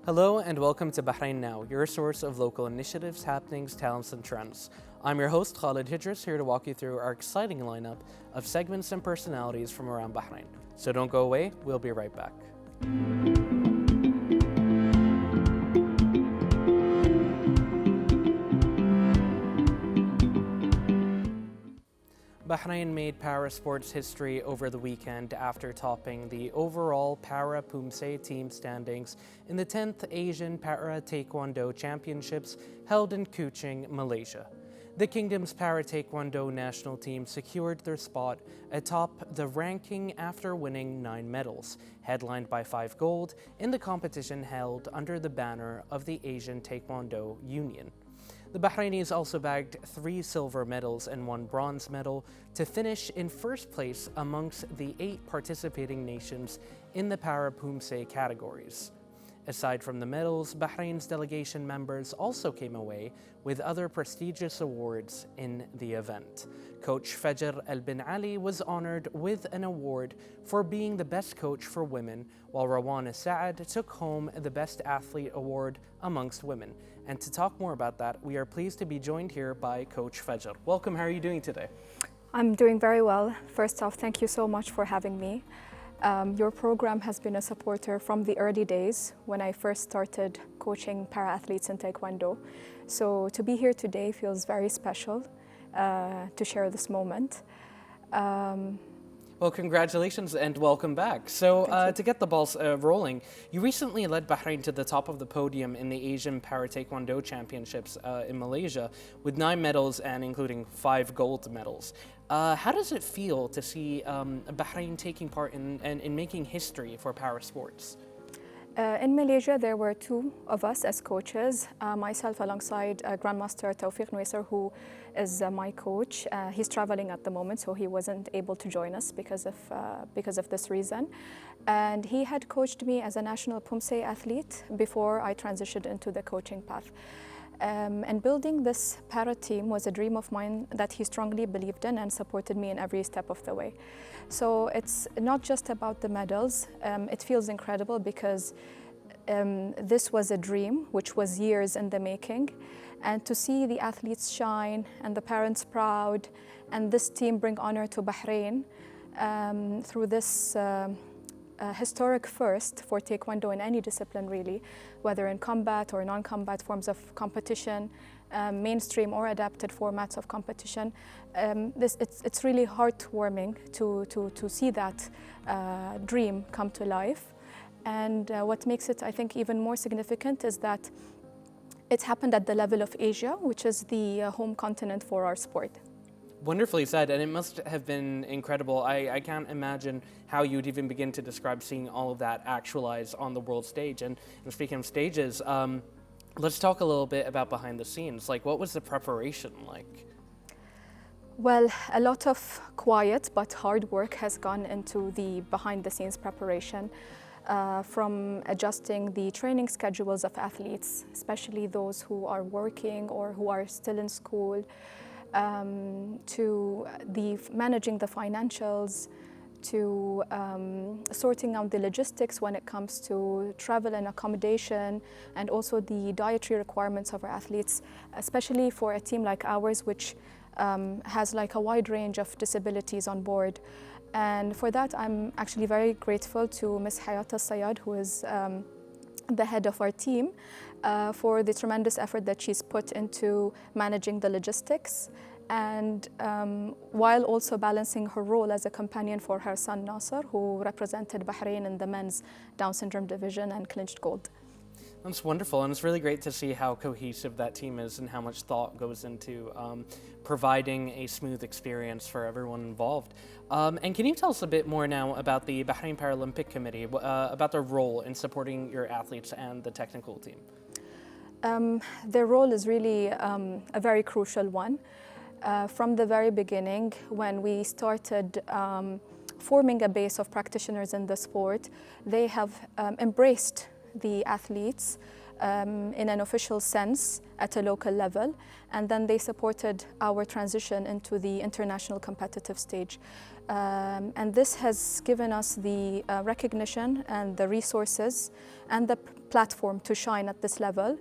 Hello and welcome to Bahrain Now, your source of local initiatives, happenings, talents, and trends. I'm your host, Khalid Hidris, here to walk you through our exciting lineup of segments and personalities from around Bahrain. So don't go away, we'll be right back. Bahrain made para sports history over the weekend after topping the overall para Pumse team standings in the 10th Asian Para Taekwondo Championships held in Kuching, Malaysia. The Kingdom's Para Taekwondo national team secured their spot atop the ranking after winning 9 medals, headlined by 5 gold, in the competition held under the banner of the Asian Taekwondo Union. The Bahrainis also bagged 3 silver medals and 1 bronze medal to finish in first place amongst the 8 participating nations in the Para Pumse categories. Aside from the medals, Bahrain's delegation members also came away with other prestigious awards in the event. Coach Fajr Al-Bin Ali was honored with an award for being the best coach for women, while Rawana Saad took home the Best Athlete Award amongst women. And to talk more about that, we are pleased to be joined here by Coach Fajr. Welcome, how are you doing today? I'm doing very well. First off, thank you so much for having me. Your program has been a supporter from the early days when I first started coaching para-athletes in Taekwondo. So to be here today feels very special to share this moment. Well, congratulations and welcome back. So to get the balls rolling, you recently led Bahrain to the top of the podium in the Asian Para Taekwondo Championships in Malaysia with 9 medals and including 5 gold medals. How does it feel to see Bahrain taking part in making history for para sports? In Malaysia, there were 2 of us as coaches, myself alongside Grandmaster Tawfiq Nuiser, who is my coach. He's traveling at the moment, so he wasn't able to join us because of this reason. And he had coached me as a national Pumse athlete before I transitioned into the coaching path. And building this para team was a dream of mine that he strongly believed in and supported me in every step of the way. So it's not just about the medals. It feels incredible because this was a dream which was years in the making. And to see the athletes shine and the parents proud and this team bring honor to Bahrain through this historic first for Taekwondo in any discipline really, whether in combat or non-combat forms of competition, mainstream or adapted formats of competition. It's really heartwarming to see that dream come to life. And what makes it, I think, even more significant is that it happened at the level of Asia, which is the home continent for our sport. Wonderfully said, and it must have been incredible. I can't imagine how you'd even begin to describe seeing all of that actualized on the world stage. And speaking of stages, let's talk a little bit about behind the scenes. Like, what was the preparation like? Well, a lot of quiet but hard work has gone into the behind the scenes preparation. From adjusting the training schedules of athletes, especially those who are working or who are still in school, to managing the financials, to sorting out the logistics when it comes to travel and accommodation, and also the dietary requirements of our athletes, especially for a team like ours, which has like a wide range of disabilities on board. And for that, I'm actually very grateful to Ms. Hayat Al-Sayad, who is the head of our team, for the tremendous effort that she's put into managing the logistics, and while also balancing her role as a companion for her son Nasser, who represented Bahrain in the men's Down syndrome division and clinched gold. That's wonderful, and it's really great to see how cohesive that team is and how much thought goes into providing a smooth experience for everyone involved. And can you tell us a bit more now about the Bahrain Paralympic Committee, about their role in supporting your athletes and the technical team? Their role is really a very crucial one. From the very beginning, when we started forming a base of practitioners in the sport, they have embraced the athletes in an official sense at a local level, and then they supported our transition into the international competitive stage. And this has given us the recognition and the resources and the platform to shine at this level.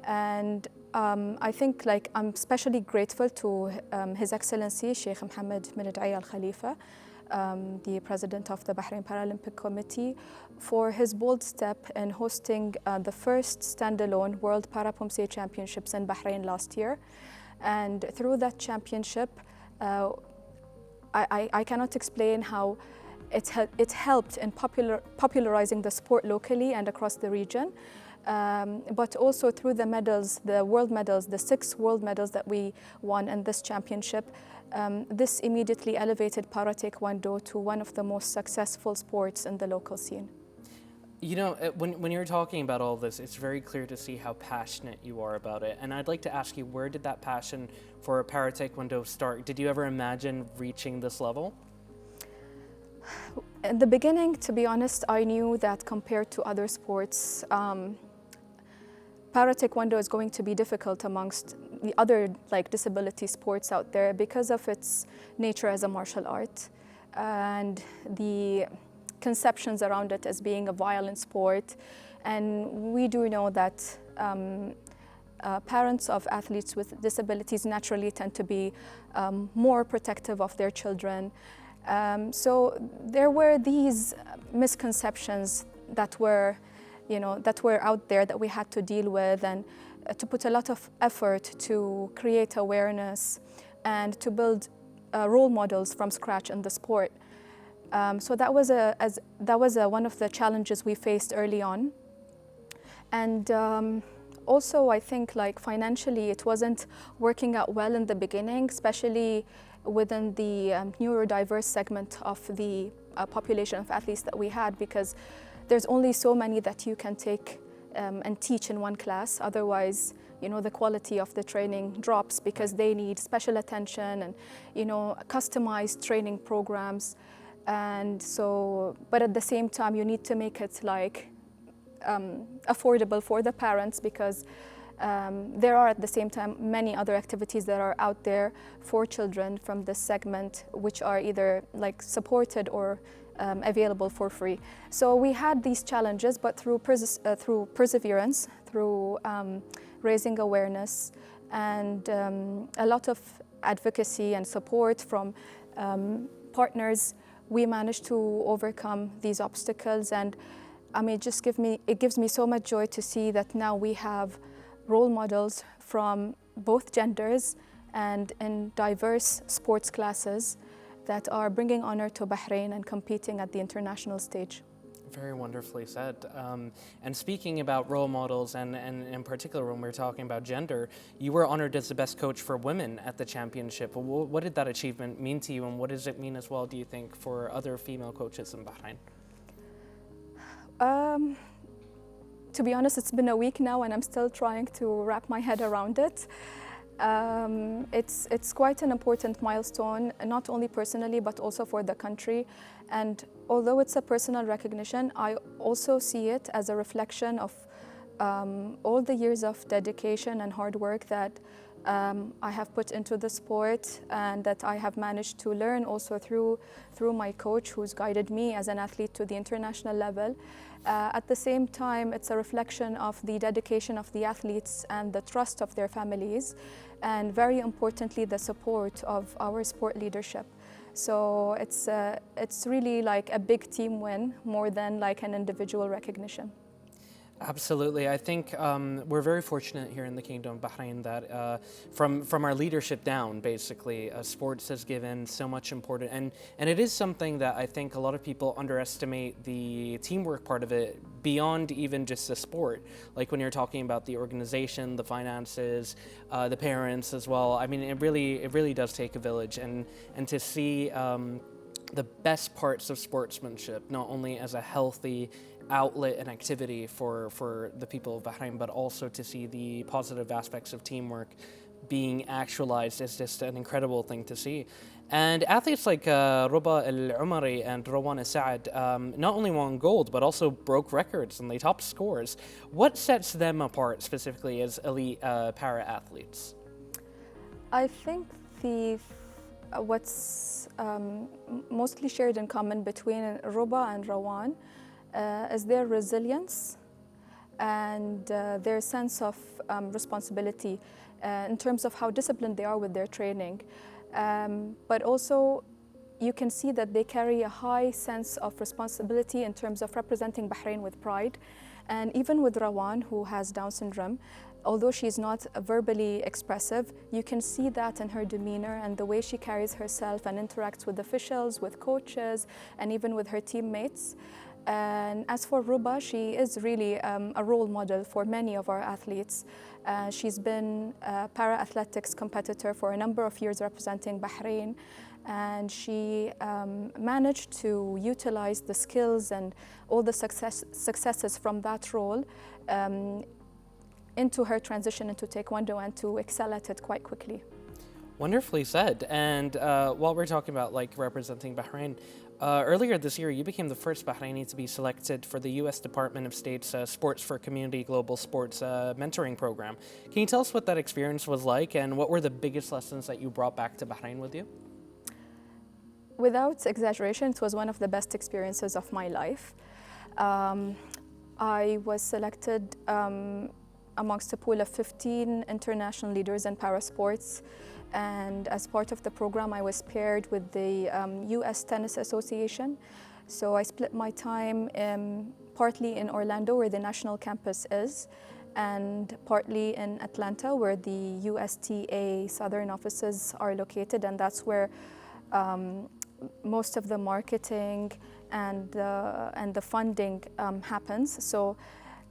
And I think I'm especially grateful to His Excellency Sheikh Mohammed bin Al Khalifa, the President of the Bahrain Paralympic Committee, for his bold step in hosting the first standalone World Para-Pomsei Championships in Bahrain last year. And through that championship, I cannot explain how it helped in popularizing the sport locally and across the region. But also through the medals, the world medals, the 6 world medals that we won in this championship, this immediately elevated Para Taekwondo to one of the most successful sports in the local scene. You know, when you're talking about all this, it's very clear to see how passionate you are about it. And I'd like to ask you, where did that passion for Para Taekwondo start? Did you ever imagine reaching this level? In the beginning, to be honest, I knew that compared to other sports, Para Taekwondo is going to be difficult amongst the other disability sports out there because of its nature as a martial art and the conceptions around it as being a violent sport. And we do know that parents of athletes with disabilities naturally tend to be more protective of their children. So there were these misconceptions that were out there that we had to deal with, and to put a lot of effort to create awareness and to build role models from scratch in the sport. So that was one of the challenges we faced early on. And also, I think financially it wasn't working out well in the beginning, especially within the neurodiverse segment of the population of athletes that we had, because there's only so many that you can take and teach in one class. Otherwise, the quality of the training drops because they need special attention and, customized training programs. And so, but at the same time, you need to make it affordable for the parents, because there are at the same time many other activities that are out there for children from this segment, which are either supported or available for free. So we had these challenges, but through perseverance, through raising awareness, and a lot of advocacy and support from partners, we managed to overcome these obstacles. And it gives me so much joy to see that now we have role models from both genders and in diverse sports classes that are bringing honor to Bahrain and competing at the international stage. Very wonderfully said. And speaking about role models, and in particular when we're talking about gender, you were honored as the best coach for women at the championship. What did that achievement mean to you, and what does it mean as well, do you think, for other female coaches in Bahrain? To be honest, it's been a week now and I'm still trying to wrap my head around it. It's quite an important milestone, not only personally, but also for the country. And although it's a personal recognition, I also see it as a reflection of all the years of dedication and hard work that I have put into the sport, and that I have managed to learn also through my coach, who's guided me as an athlete to the international level. At the same time, it's a reflection of the dedication of the athletes and the trust of their families, and very importantly, the support of our sport leadership. So it's really a big team win more than an individual recognition. Absolutely. I think we're very fortunate here in the Kingdom of Bahrain that from our leadership down, basically, sports has given so much importance. And it is something that I think a lot of people underestimate the teamwork part of it beyond even just the sport. Like when you're talking about the organization, the finances, the parents as well. I mean, it really does take a village. And to see the best parts of sportsmanship, not only as a healthy outlet and activity for the people of Bahrain, but also to see the positive aspects of teamwork being actualized is just an incredible thing to see. And athletes like Ruba Al-Umari and Rawana Saad not only won gold, but also broke records and they topped scores. What sets them apart specifically as elite para athletes? I think what's mostly shared in common between Ruba and Rawan is their resilience and their sense of responsibility in terms of how disciplined they are with their training. But also, you can see that they carry a high sense of responsibility in terms of representing Bahrain with pride. And even with Rawan, who has Down syndrome, although she's not verbally expressive, you can see that in her demeanor and the way she carries herself and interacts with officials, with coaches, and even with her teammates. And as for Ruba, she is really a role model for many of our athletes. She's been a para-athletics competitor for a number of years representing Bahrain, and she managed to utilize the skills and all the successes from that role into her transition into Taekwondo and to excel at it quite quickly. Wonderfully said. And while we're talking about representing Bahrain, earlier this year you became the first Bahraini to be selected for the U.S. Department of State's Sports for Community Global Sports mentoring program. Can you tell us what that experience was like and what were the biggest lessons that you brought back to Bahrain with you? Without exaggeration, it was one of the best experiences of my life. I was selected amongst a pool of 15 international leaders in parasports. And as part of the program, I was paired with the U.S. Tennis Association. So I split my time partly in Orlando, where the national campus is, and partly in Atlanta, where the USTA Southern offices are located. And that's where most of the marketing and the funding happens. So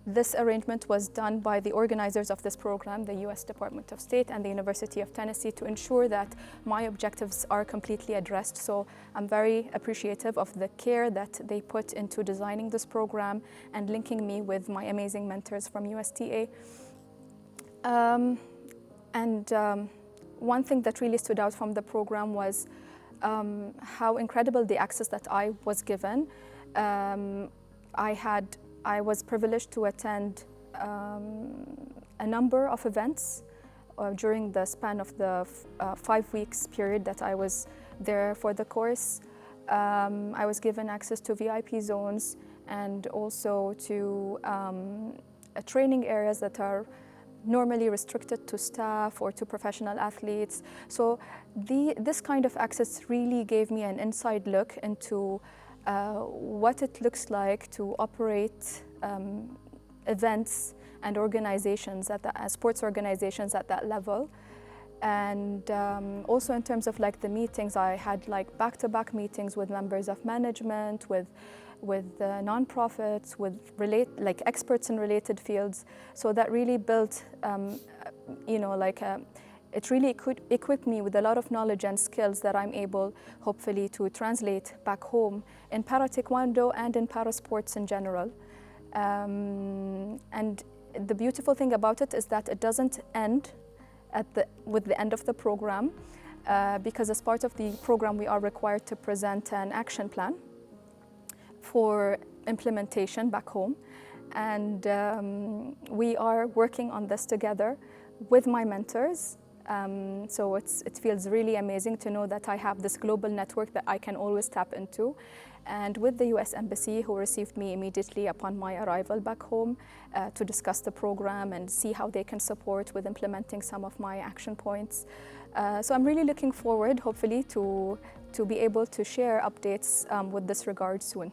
this arrangement was done by the organizers of this program, the U.S. Department of State and the University of Tennessee, to ensure that my objectives are completely addressed. So I'm very appreciative of the care that they put into designing this program and linking me with my amazing mentors from USTA. One thing that really stood out from the program was how incredible the access that I was given. I was privileged to attend a number of events during the span of the 5 weeks period that I was there for the course. I was given access to VIP zones and also to training areas that are normally restricted to staff or to professional athletes. So this kind of access really gave me an inside look into what it looks like to operate events and organizations sports organizations at that level. And also in terms of the meetings, I had back-to-back meetings with members of management, with nonprofits, with experts in related fields. So that really built, it really equipped me with a lot of knowledge and skills that I'm able, hopefully, to translate back home in para-taekwondo and in para-sports in general. And the beautiful thing about it is that it doesn't end with the end of the program, because as part of the program we are required to present an action plan for implementation back home. And we are working on this together with my mentors. So it feels really amazing to know that I have this global network that I can always tap into. And with the US Embassy, who received me immediately upon my arrival back home to discuss the program and see how they can support with implementing some of my action points. So I'm really looking forward, hopefully, to be able to share updates with this regard soon.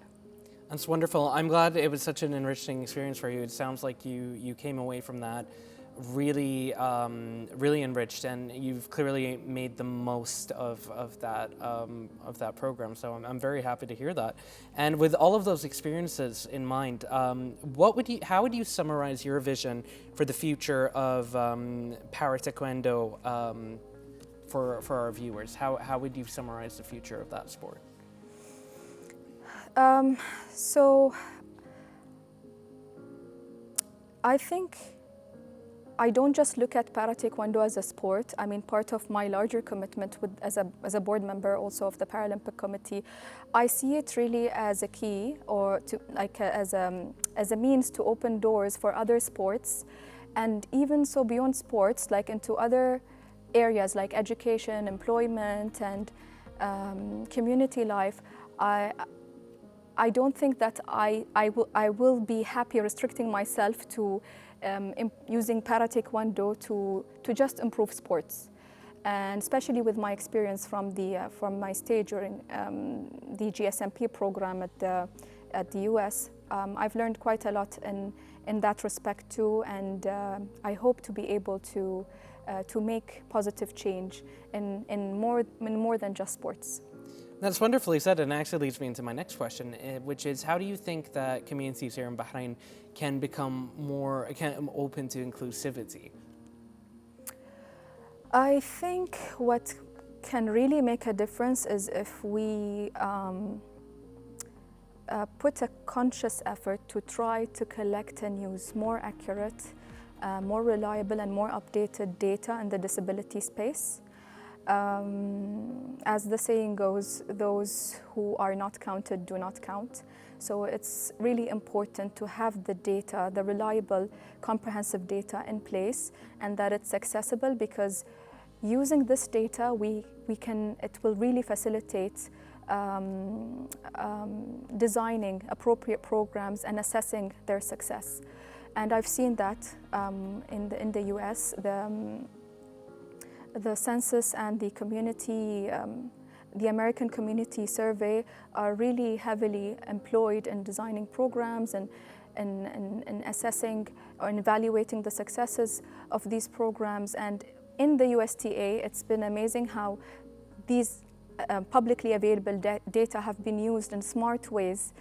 That's wonderful. I'm glad it was such an enriching experience for you. It sounds like you came away from that really enriched, and you've clearly made the most of that program. So I'm very happy to hear that. And with all of those experiences in mind, how would you summarize your vision for the future of para taekwondo for our viewers? How would you summarize the future of that sport? So I think I don't just look at para taekwondo as a sport. I mean, part of my larger commitment as a board member also of the Paralympic Committee, I see it really as a key, or as a means to open doors for other sports, and even so beyond sports, into other areas like education, employment, and community life, I don't think that I will be happy restricting myself to using para taekwondo to just improve sports. And especially with my experience from my stay during the GSMP program at the US, I've learned quite a lot in that respect too, and I hope to be able to make positive change in more than just sports. That's wonderfully said, and actually leads me into my next question, which is, how do you think that communities here in Bahrain can become more open to inclusivity? I think what can really make a difference is if we put a conscious effort to try to collect and use more accurate, more reliable and more updated data in the disability space. As the saying goes, those who are not counted do not count. So it's really important to have the data, the reliable, comprehensive data in place, and that it's accessible, because using this data, it will really facilitate designing appropriate programs and assessing their success. And I've seen that in the US. The census and the community, the American Community Survey are really heavily employed in designing programs and in assessing or in evaluating the successes of these programs. And in the USTA, it's been amazing how these publicly available data have been used in smart ways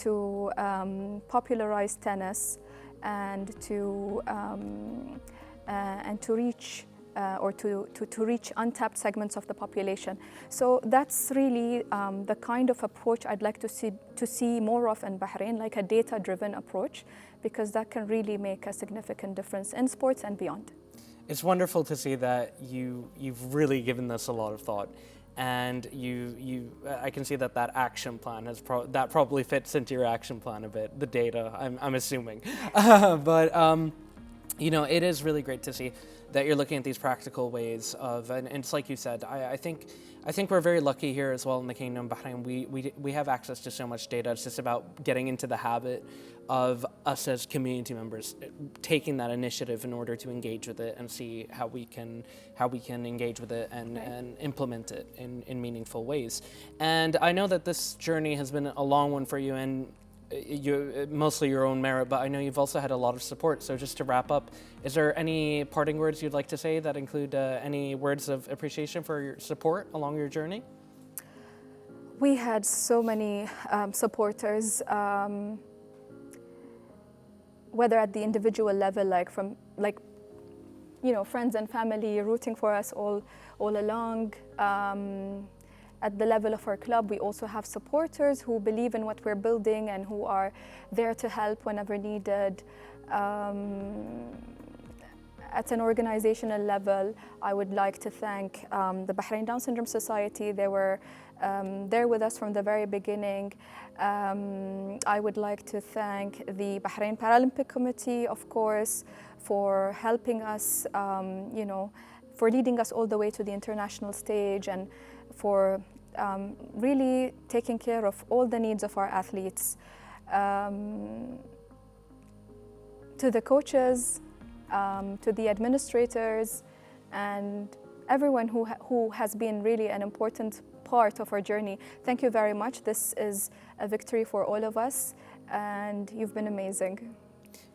to popularize tennis and to reach to reach untapped segments of the population. So that's really the kind of approach I'd like to see more of in Bahrain, like a data-driven approach, because that can really make a significant difference in sports and beyond. It's wonderful to see that you've really given this a lot of thought, and I can see that action plan that probably fits into your action plan a bit. The data, I'm assuming, but it is really great to see that you're looking at these practical ways of, and it's like you said, I think we're very lucky here as well in the Kingdom of Bahrain. We have access to so much data. It's just about getting into the habit of us as community members taking that initiative in order to engage with it and see how we can engage with it and implement it in meaningful ways. And I know that this journey has been a long one for you, and mostly your own merit, but I know you've also had a lot of support. So just to wrap up, is there any parting words you'd like to say that include any words of appreciation for your support along your journey? We had so many supporters, whether at the individual level, friends and family rooting for us all along. At the level of our club, we also have supporters who believe in what we're building and who are there to help whenever needed. At an organizational level, I would like to thank the Bahrain Down Syndrome Society. They were there with us from the very beginning. I would like to thank the Bahrain Paralympic Committee, of course, for helping us, for leading us all the way to the international stage, and for really taking care of all the needs of our athletes. To the coaches, to the administrators, and everyone who has been really an important part of our journey. Thank you very much. This is a victory for all of us, and you've been amazing.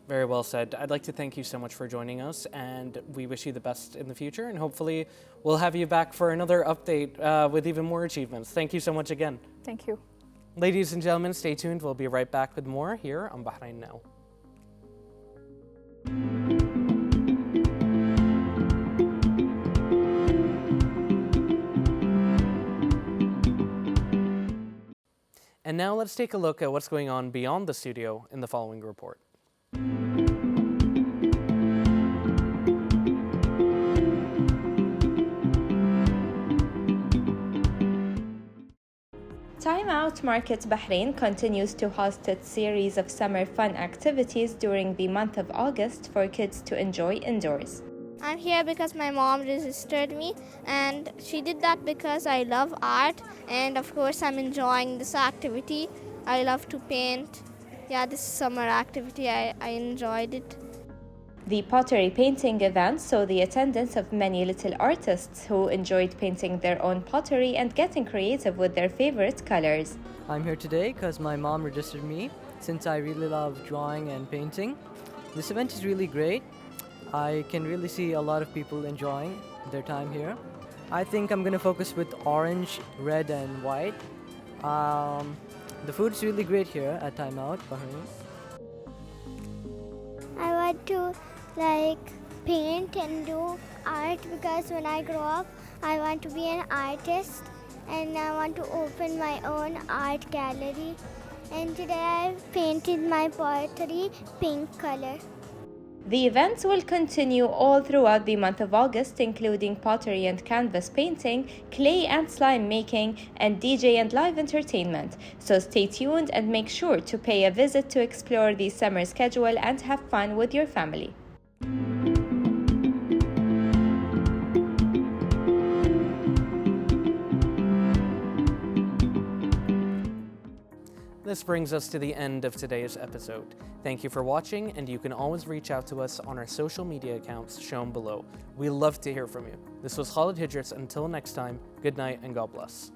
Very well said. I'd like to thank you so much for joining us, and we wish you the best in the future, and hopefully we'll have you back for another update with even more achievements. Thank you so much again. Thank you. Ladies and gentlemen, stay tuned. We'll be right back with more here on Bahrain Now. And now let's take a look at what's going on beyond the studio in the following report. Time Out Market Bahrain continues to host its series of summer fun activities during the month of August for kids to enjoy indoors. I'm here because my mom registered me, and she did that because I love art, and of course I'm enjoying this activity. I love to paint. Yeah, this summer activity, I enjoyed it. The pottery painting event saw the attendance of many little artists who enjoyed painting their own pottery and getting creative with their favorite colors. I'm here today because my mom registered me since I really love drawing and painting. This event is really great. I can really see a lot of people enjoying their time here. I think I'm going to focus with orange, red, and white. The food's really great here at Time Out, Bahrain. I want to paint and do art because when I grow up, I want to be an artist and I want to open my own art gallery. And today I painted my pottery pink color. The events will continue all throughout the month of August, including pottery and canvas painting, clay and slime making, and DJ and live entertainment. So stay tuned and make sure to pay a visit to explore the summer schedule and have fun with your family. This brings us to the end of today's episode. Thank you for watching, and you can always reach out to us on our social media accounts shown below. We love to hear from you. This was Khalid Hijris. Until next time, good night and God bless.